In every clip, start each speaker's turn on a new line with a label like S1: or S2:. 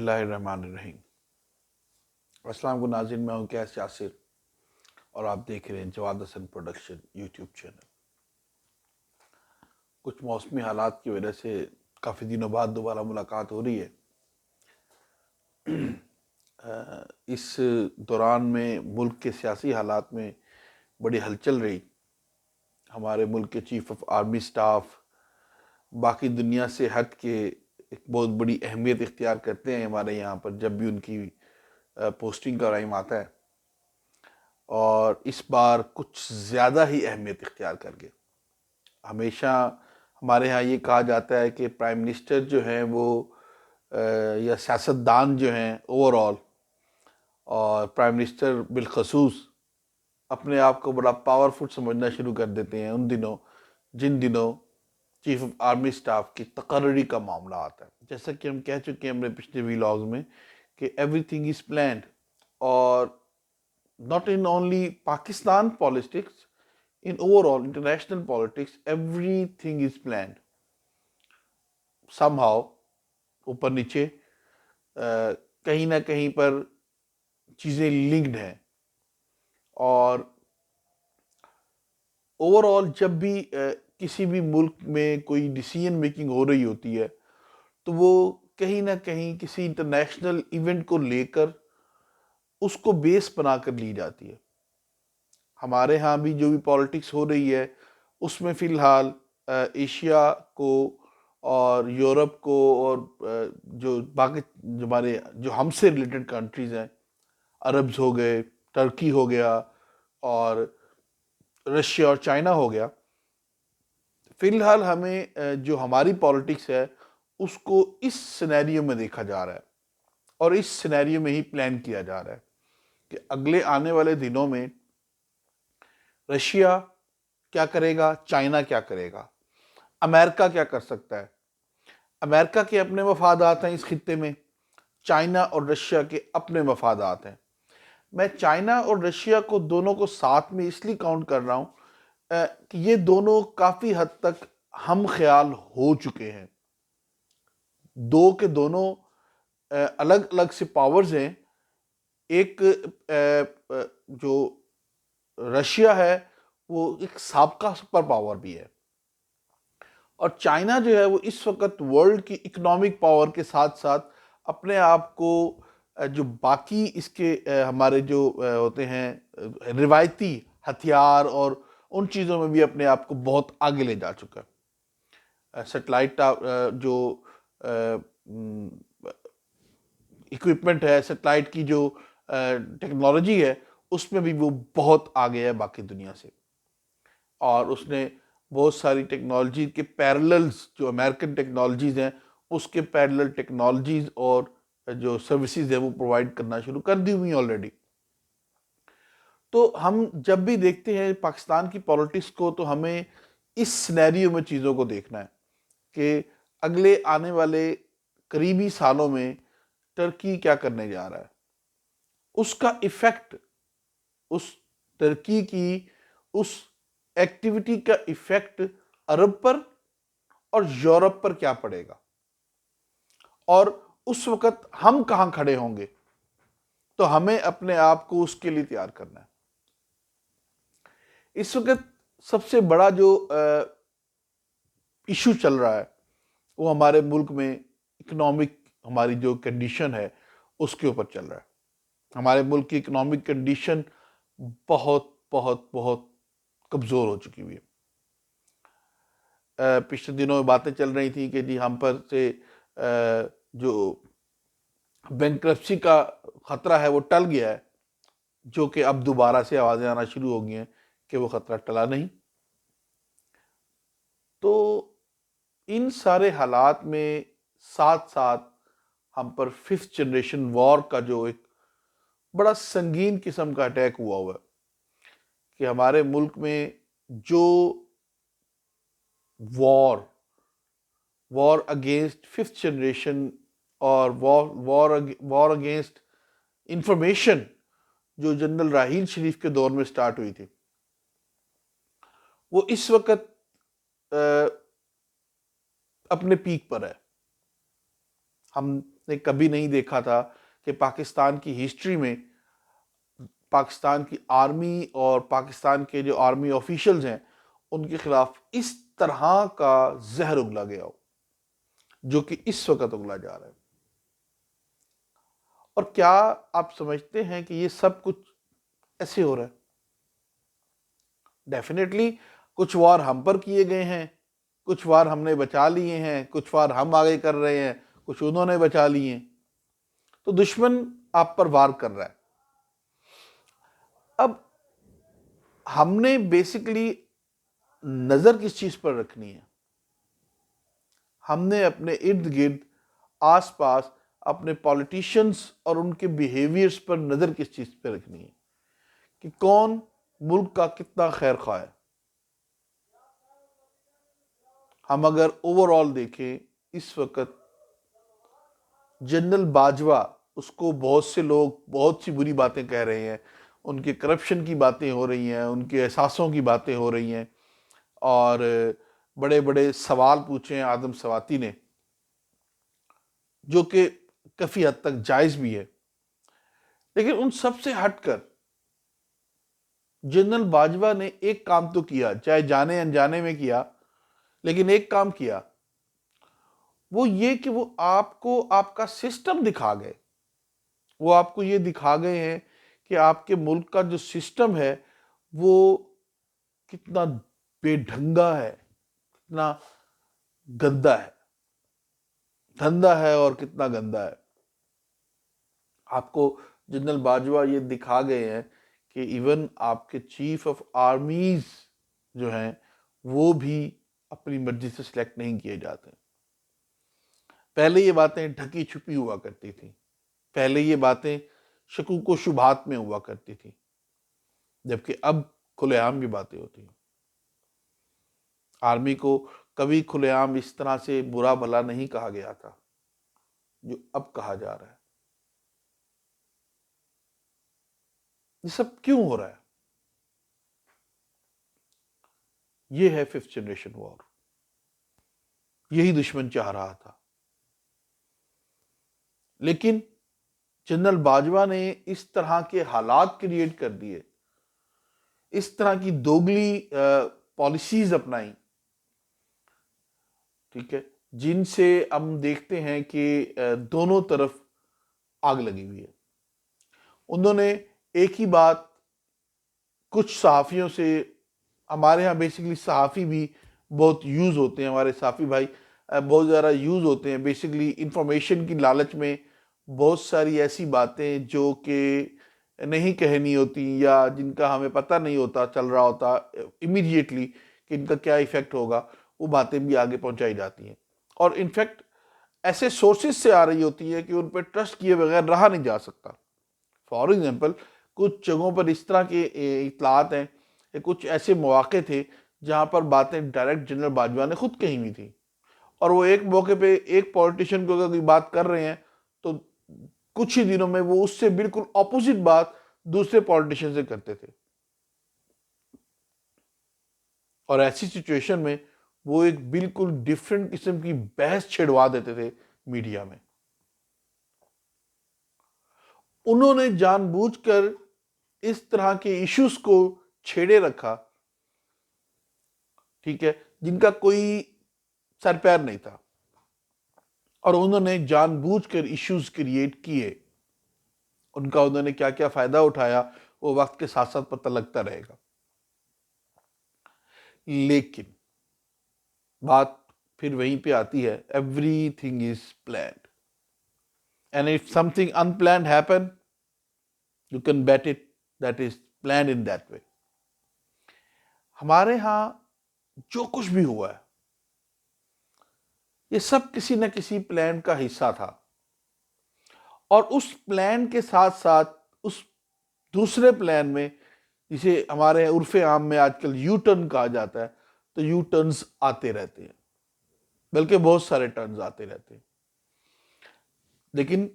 S1: اللہ الرحمن الرحیم۔ السلام علیکم ناظرین، میں ہوں کیس یاسر اور آپ دیکھ رہے ہیں جواد حسن پروڈکشن یوٹیوب چینل۔ کچھ موسمی حالات کی وجہ سے کافی دنوں بعد دوبارہ ملاقات ہو رہی ہے۔ اس دوران میں ملک کے سیاسی حالات میں بڑی ہلچل رہی۔ ہمارے ملک کے چیف آف آرمی سٹاف باقی دنیا سے ہٹ کے ایک بہت بڑی اہمیت اختیار کرتے ہیں ہمارے یہاں پر جب بھی ان کی پوسٹنگ کا ٹائم آتا ہے، اور اس بار کچھ زیادہ ہی اہمیت اختیار کر گئے۔ ہمیشہ ہمارے ہاں یہ کہا جاتا ہے کہ پرائم منسٹر جو ہیں وہ یا سیاستدان جو ہیں اوور آل، اور پرائم منسٹر بالخصوص اپنے آپ کو بڑا پاورفل سمجھنا شروع کر دیتے ہیں ان دنوں جن دنوں چیف آف آرمی سٹاف کی تقرری کا معاملہ آتا ہے۔ جیسا کہ ہم کہہ چکے ہیں ہمارے پچھلے ویلاگز میں کہ ایوری تھنگ از پلانڈ، اور not in only Pakistan politics, in overall international politics, everything is planned. Somehow, اوپر نیچے کہیں نہ کہیں پر چیزیں لنکڈ ہیں، اور اوور آل جب بھی کسی بھی ملک میں کوئی ڈیسیژن میکنگ ہو رہی ہوتی ہے تو وہ کہیں نہ کہیں کسی انٹرنیشنل ایونٹ کو لے کر اس کو بیس بنا کر لی جاتی ہے۔ ہمارے ہاں بھی جو بھی پالیٹکس ہو رہی ہے اس میں فی الحال ایشیا کو اور یورپ کو اور جو باقی ہمارے جو ہم سے ریلیٹڈ کنٹریز ہیں، عربز ہو گئے، ٹرکی ہو گیا، اور رشیا اور چائنا ہو گیا، فی الحال ہمیں جو ہماری پالیٹکس ہے اس کو اس سینیریو میں دیکھا جا رہا ہے، اور اس سینیریو میں ہی پلان کیا جا رہا ہے کہ اگلے آنے والے دنوں میں رشیا کیا کرے گا، چائنا کیا کرے گا، امریکہ کیا کر سکتا ہے۔ امریکہ کے اپنے مفادات ہیں اس خطے میں، چائنا اور رشیا کے اپنے مفادات ہیں۔ میں چائنا اور رشیا کو دونوں کو ساتھ میں اس لیے کاؤنٹ کر رہا ہوں کہ یہ دونوں کافی حد تک ہم خیال ہو چکے ہیں۔ دو کے دونوں الگ الگ سے پاورز ہیں۔ ایک جو رشیا ہے وہ ایک سابقہ سپر پاور بھی ہے، اور چائنا جو ہے وہ اس وقت ورلڈ کی اکنامک پاور کے ساتھ ساتھ اپنے آپ کو جو باقی اس کے ہمارے جو ہوتے ہیں روایتی ہتھیار اور ان چیزوں میں بھی اپنے آپ کو بہت آگے لے جا چکا ہے۔ سیٹلائٹ جو اکوپمنٹ ہے، سیٹلائٹ کی جو ٹیکنالوجی ہے، اس میں بھی وہ بہت آگے ہے باقی دنیا سے، اور اس نے بہت ساری ٹیکنالوجی کے پیرللز جو امریکن ٹیکنالوجیز ہیں اس کے پیرلل ٹیکنالوجیز اور جو سروسز ہیں وہ پرووائڈ کرنا شروع کر دی ہوئی آلریڈی۔ تو ہم جب بھی دیکھتے ہیں پاکستان کی پالیٹکس کو تو ہمیں اس سینیریو میں چیزوں کو دیکھنا ہے کہ اگلے آنے والے قریبی سالوں میں ٹرکی کیا کرنے جا رہا ہے، اس کا ایفیکٹ، اس ٹرکی کی اس ایکٹیویٹی کا ایفیکٹ عرب پر اور یورپ پر کیا پڑے گا، اور اس وقت ہم کہاں کھڑے ہوں گے۔ تو ہمیں اپنے آپ کو اس کے لیے تیار کرنا ہے۔ اس وقت سب سے بڑا جو ایشو چل رہا ہے وہ ہمارے ملک میں اکنامک ہماری جو کنڈیشن ہے اس کے اوپر چل رہا ہے۔ ہمارے ملک کی اکنامک کنڈیشن بہت بہت بہت کمزور ہو چکی ہوئی ہے۔ پچھلے دنوں میں باتیں چل رہی تھیں کہ جی ہم پر سے جو بینکرپسی کا خطرہ ہے وہ ٹل گیا ہے، جو کہ اب دوبارہ سے آوازیں آنا شروع ہو گئی ہیں کہ وہ خطرہ ٹلا نہیں۔ تو ان سارے حالات میں ساتھ ساتھ ہم پر 5th جنریشن وار کا جو ایک بڑا سنگین قسم کا اٹیک ہوا ہے کہ ہمارے ملک میں جو وار اگینسٹ 5th جنریشن اور وار اگینسٹ انفارمیشن جو جنرل راحیل شریف کے دور میں سٹارٹ ہوئی تھی، وہ اس وقت اپنے پیک پر ہے۔ ہم نے کبھی نہیں دیکھا تھا کہ پاکستان کی ہسٹری میں پاکستان کی آرمی اور پاکستان کے جو آرمی آفیشلز ہیں ان کے خلاف اس طرح کا زہر اگلا گیا ہو جو کہ اس وقت اگلا جا رہا ہے. اور کیا آپ سمجھتے ہیں کہ یہ سب کچھ ایسے ہو رہا ہے؟ ڈیفینیٹلی کچھ وار ہم پر کیے گئے ہیں، کچھ وار ہم نے بچا لیے ہیں، کچھ وار ہم آگے کر رہے ہیں، کچھ انہوں نے بچا لیے ہیں. تو دشمن آپ پر وار کر رہا ہے. اب ہم نے بیسیکلی نظر کس چیز پر رکھنی ہے؟ ہم نے اپنے ارد گرد آس پاس اپنے پولیٹیشنز اور ان کے بیہیویئرز پر نظر کس چیز پہ رکھنی ہے کہ کون ملک کا کتنا خیر خواہ ہے. ہم اگر اوور آل دیکھیں اس وقت جنرل باجوہ، اس کو بہت سے لوگ بہت سی بری باتیں کہہ رہے ہیں، ان کے کرپشن کی باتیں ہو رہی ہیں، ان کے احساسوں کی باتیں ہو رہی ہیں، اور بڑے بڑے سوال پوچھے ہیں آدم سواتی نے جو کہ کافی حد تک جائز بھی ہے. لیکن ان سب سے ہٹ کر جنرل باجوہ نے ایک کام تو کیا، چاہے جانے انجانے میں کیا، لیکن ایک کام کیا، وہ یہ کہ وہ آپ کو آپ کا سسٹم دکھا گئے. وہ آپ کو یہ دکھا گئے ہیں کہ آپ کے ملک کا جو سسٹم ہے وہ کتنا بے ڈھنگا ہے، کتنا گندا ہے، دھندا ہے اور کتنا گندا ہے. آپ کو جنرل باجوہ یہ دکھا گئے ہیں کہ ایون آپ کے چیف آف آرمیز جو ہیں وہ بھی اپنی مرضی سے سلیکٹ نہیں کیے جاتے. پہلے یہ باتیں ڈھکی چھپی ہوا کرتی تھیں، پہلے یہ باتیں شکوک و شبہات میں ہوا کرتی تھیں، جبکہ اب کھلے عام بھی باتیں ہوتی ہیں. آرمی کو کبھی کھلے عام اس طرح سے برا بھلا نہیں کہا گیا تھا جو اب کہا جا رہا ہے. یہ سب کیوں ہو رہا ہے؟ یہ ہے ففتھ جنریشن وار. یہی دشمن چاہ رہا تھا. لیکن جنرل باجوہ نے اس طرح کے حالات کریٹ کر دیے، اس طرح کی دوگلی پالیسیز اپنائی، ٹھیک ہے، جن سے ہم دیکھتے ہیں کہ دونوں طرف آگ لگی ہوئی ہے. انہوں نے ایک ہی بات کچھ صحافیوں سے، ہمارے ہاں بیسیکلی صحافی بھی بہت یوز ہوتے ہیں، ہمارے صحافی بھائی بہت زیادہ یوز ہوتے ہیں بیسیکلی انفارمیشن کی لالچ میں. بہت ساری ایسی باتیں جو کہ نہیں کہنی ہوتی یا جن کا ہمیں پتہ نہیں ہوتا چل رہا ہوتا امیڈیٹلی کہ ان کا کیا ایفیکٹ ہوگا، وہ باتیں بھی آگے پہنچائی جاتی ہیں. اور انفیکٹ ایسے سورسز سے آ رہی ہوتی ہے کہ ان پہ ٹرسٹ کیے بغیر رہا نہیں جا سکتا. فار ایگزامپل کچھ جگہوں پر اس طرح کے اطلاعات ہیں کہ کچھ ایسے مواقع تھے جہاں پر باتیں ڈائریکٹ جنرل باجوہ نے خود کہی ہوئی تھی، اور وہ ایک موقع پہ ایک پولیٹیشین کو اگر کوئی بات کر رہے ہیں تو کچھ ہی دنوں میں وہ اس سے بالکل اپوزٹ بات دوسرے پولیٹیشین سے کرتے تھے. اور ایسی سچویشن میں وہ ایک بالکل ڈیفرنٹ قسم کی بحث چھڑوا دیتے تھے میڈیا میں. انہوں نے جان بوجھ کر اس طرح کے ایشوز کو چھیڑے رکھا، ٹھیک ہے، جن کا کوئی سر پیر نہیں تھا، اور انہوں نے جان بوجھ کر ایشوز کریٹ کیے. ان کا انہوں نے کیا کیا فائدہ اٹھایا وہ وقت کے ساتھ ساتھ پتہ لگتا رہے گا. لیکن بات پھر وہیں پہ آتی ہے، everything is planned and if something unplanned happen you can bet it that is planned in that way. ہمارے ہاں جو کچھ بھی ہوا ہے یہ سب کسی نہ کسی پلان کا حصہ تھا، اور اس پلان کے ساتھ ساتھ اس دوسرے پلان میں، جسے ہمارے عرف عام میں آج کل یو ٹرن کہا جاتا ہے، تو یو ٹرنز آتے رہتے ہیں، بلکہ بہت سارے ٹرنز آتے رہتے ہیں. لیکن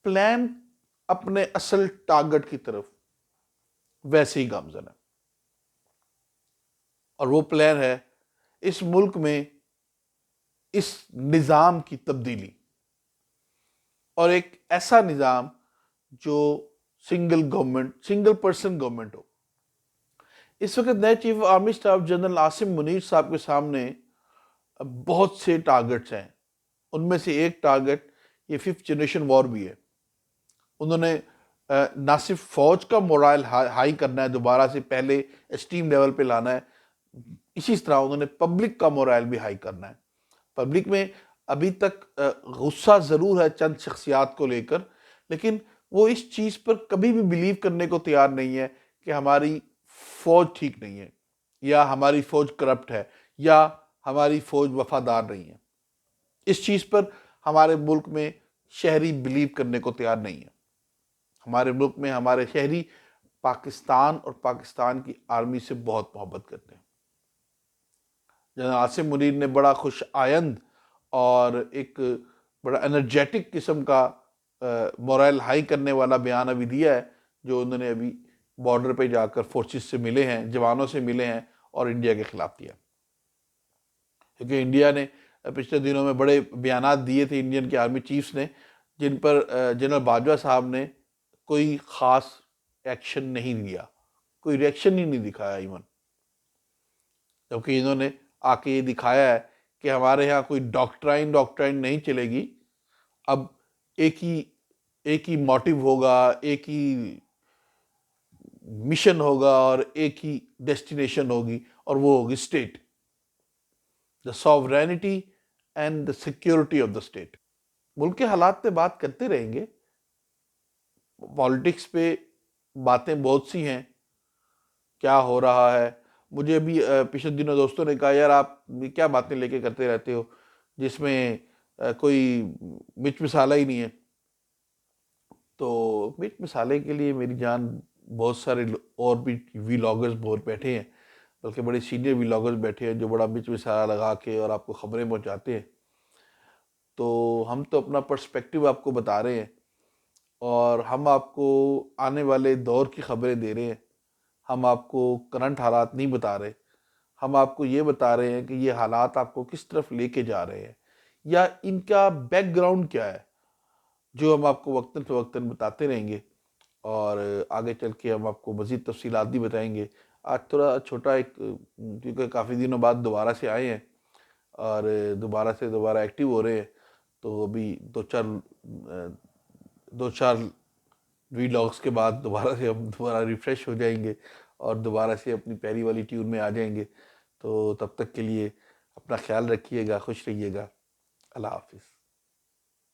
S1: پلان اپنے اصل ٹارگٹ کی طرف ویسے ہی گامزن ہے، اور وہ پلان ہے اس ملک میں اس نظام کی تبدیلی. اور ایک ایسا نظام جو single government, single person government ہو۔ اس وقت نئے chief of army staff general Asim Munir صاحب کے سامنے بہت سے ٹارگٹس ہیں۔ ان میں سے ایک ٹارگٹ یہ 5th جنریشن وار بھی ہے۔ انہوں نے نہ صرف فوج کا مورائل ہائی کرنا ہے، دوبارہ سے پہلے اسٹیم لیول پہ لانا ہے، اسی طرح انہوں نے پبلک کا مورائل بھی ہائی کرنا ہے۔ پبلک میں ابھی تک غصہ ضرور ہے چند شخصیات کو لے کر، لیکن وہ اس چیز پر کبھی بھی بلیو کرنے کو تیار نہیں ہے کہ ہماری فوج ٹھیک نہیں ہے، یا ہماری فوج کرپٹ ہے، یا ہماری فوج وفادار نہیں ہے۔ اس چیز پر ہمارے ملک میں شہری بلیو کرنے کو تیار نہیں ہے۔ ہمارے ملک میں ہمارے شہری پاکستان اور پاکستان کی آرمی سے بہت محبت کرتے ہیں۔ جنرل عاصم منیر نے بڑا خوش آئند اور ایک بڑا انرجیٹک قسم کا مورائل ہائی کرنے والا بیان ابھی دیا ہے، جو انہوں نے ابھی بارڈر پہ جا کر فورسز سے ملے ہیں، جوانوں سے ملے ہیں اور انڈیا کے خلاف دیا۔ کیونکہ انڈیا نے پچھلے دنوں میں بڑے بیانات دیے تھے انڈین کے آرمی چیفز نے، جن پر جنرل باجوہ صاحب نے کوئی خاص ایکشن نہیں لیا، کوئی ریئیکشن ہی نہیں دکھایا ایون، جبکہ انہوں نے آ کے یہ دکھایا ہے کہ ہمارے ہاں کوئی ڈاکٹرائن نہیں چلے گی، اب ایک ہی موٹیو ہوگا، ایک ہی مشن ہوگا اور ایک ہی ڈیسٹینیشن ہوگی، اور وہ ہوگی state, the sovereignty and the security of the state. ملک کے حالات پہ بات کرتے رہیں گے، پالیٹکس پہ باتیں بہت سی ہیں، کیا ہو رہا ہے۔ مجھے ابھی پچھلے دنوں دوستوں نے کہا یار آپ کیا باتیں لے کے کرتے رہتے ہو جس میں کوئی مرچ مسالہ ہی نہیں ہے۔ تو مرچ مسالے کے لیے میری جان بہت سارے اور بھی ویلاگرز بہت بیٹھے ہیں، بلکہ بڑے سینئر ویلاگرز بیٹھے ہیں جو بڑا مرچ مسالہ لگا کے اور آپ کو خبریں پہنچاتے ہیں۔ تو ہم تو اپنا پرسپیکٹیو آپ کو بتا رہے ہیں، اور ہم آپ کو آنے والے دور کی خبریں دے رہے ہیں۔ ہم آپ کو کرنٹ حالات نہیں بتا رہے، ہم آپ کو یہ بتا رہے ہیں کہ یہ حالات آپ کو کس طرف لے کے جا رہے ہیں، یا ان کا بیک گراؤنڈ کیا ہے، جو ہم آپ کو وقتاً فوقتاً بتاتے رہیں گے، اور آگے چل کے ہم آپ کو مزید تفصیلات بھی بتائیں گے۔ آج تھوڑا چھوٹا ایک، کیونکہ کافی دنوں بعد دوبارہ سے آئے ہیں اور دوبارہ ایکٹیو ہو رہے ہیں، تو ابھی دو چار ویلاگس کے بعد دوبارہ سے ہم ریفریش ہو جائیں گے اور دوبارہ سے اپنی پیاری والی ٹیون میں آ جائیں گے۔ تو تب تک کے لیے اپنا خیال رکھیے گا، خوش رہیے گا، اللہ حافظ۔